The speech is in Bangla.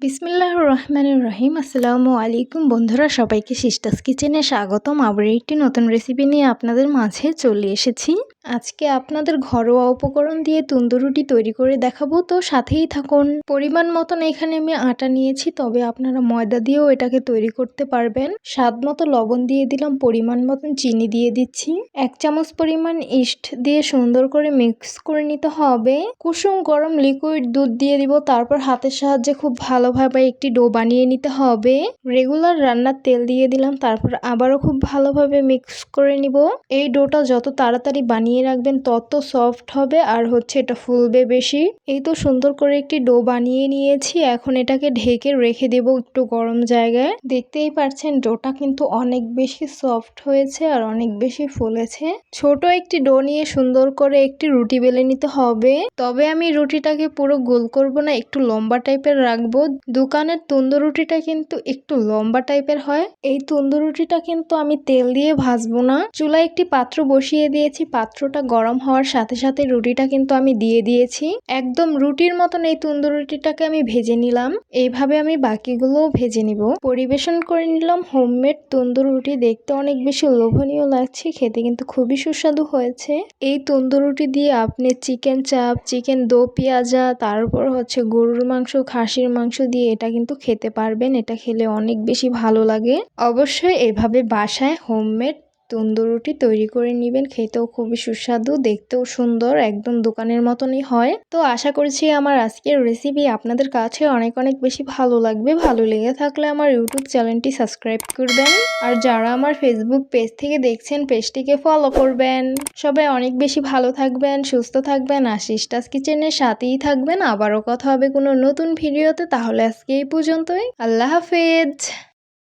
বিসমিল্লাহির রহমানির রহিম। আসসালামু আলাইকুম বন্ধুরা, সবাইকে সিস্টার্স কিচেনে স্বাগতম। আবার একটি নতুন রেসিপি নিয়ে আপনাদের মাঝে চলে এসেছি। আজকে আপনাদের ঘরোয়া উপকরণ দিয়ে তন্দুর রুটি তৈরি করে দেখাবো, তো সাথেই থাকুন। পরিমাণ মতন এখানে আমি আটা নিয়েছি, তবে আপনারা ময়দা দিয়েও এটাকে তৈরি করতে পারবেন। স্বাদ মতো লবণ দিয়ে দিলাম, পরিমাণ মতন চিনি দিয়ে দিচ্ছি। 1 চামচ পরিমাণ ইস্ট দিয়ে সুন্দর করে মিক্স করে নিতে হবে। কুসুম গরম লিকুইড দুধ দিয়ে দিব, তারপর হাতের সাহায্যে খুব ভালোভাবে একটি ডো বানিয়ে নিতে হবে। রেগুলার রান্নার তেল দিয়ে দিলাম, তারপর আবারও খুব ভালোভাবে মিক্স করে নিব। এই ডোটা যত তাড়াতাড়ি বানিয়ে রাখবেন তত সফট হবে আর এটা ফুলবে বেশি। এই তো সুন্দর করে একটি ডো বানিয়ে নিয়েছি। এখন এটাকে ঢেকে রেখে দেব একটু গরম জায়গায়। দেখতেই পাচ্ছেন ডোটা কিন্তু অনেক বেশি সফট হয়েছে আর অনেক বেশি ফুলেছে। ছোট একটি ডো নিয়ে সুন্দর করে একটি রুটি বেলে নিতে হবে। তবে আমি রুটিটাকে পুরো গোল করব না, একটু লম্বা টাইপের রাখবো। দোকানের তন্দুর রুটিটা কিন্তু একটু লম্বা টাইপের হয়। এই তন্দুর রুটিটা কিন্তু আমি তেল দিয়ে ভাজবো না। চুলায় একটি পাত্র বসিয়ে দিয়েছি। পাত্রটা গরম হওয়ার সাথে সাথে রুটিটা কিন্তু আমি দিয়ে দিয়েছি। একদম রুটির মতন এই তন্দুর রুটিটাকে আমি ভেজে নিলাম। এইভাবে আমি বাকিগুলোও ভেজে নিব। পরিবেশন করে নিলাম হোমমেড তন্দুর রুটি। দেখতে অনেক বেশি লোভনীয় লাগছে, খেতে কিন্তু খুবই সুস্বাদু হয়েছে। এই তন্দুর রুটি দিয়ে আপনি চিকেন চাপ, চিকেন দো পেঁয়াজা, তারপর গরুর মাংস, খাসির মাংস দিয়ে এটা কিন্তু খেতে পারবেন। এটা খেলে অনেক বেশি ভালো লাগে। অবশ্যই এভাবে বাসায় হোমমেড তন্দুর রুটি তৈরি করে নেবেন। খেতেও খুবই সুস্বাদু, দেখতেও সুন্দর, একদম দোকানের মতনই হয়। তো আশা করছি আমার আজকের রেসিপি আপনাদের কাছে অনেক অনেক বেশি ভালো লাগবে। ভালো লেগে থাকলে আমার ইউটিউব চ্যানেলটি সাবস্ক্রাইব করবেন, আর যারা আমার ফেসবুক পেজ থেকে দেখছেন পেজটিকে ফলো করবেন। সবাই অনেক বেশি ভালো থাকবেন, সুস্থ থাকবেন আর সিস্টার্স কিচেনের সাথেই থাকবেন। আবারও কথা হবে কোনো নতুন ভিডিওতে। তাহলে আজকে এই পর্যন্তই। আল্লাহ হাফেজ।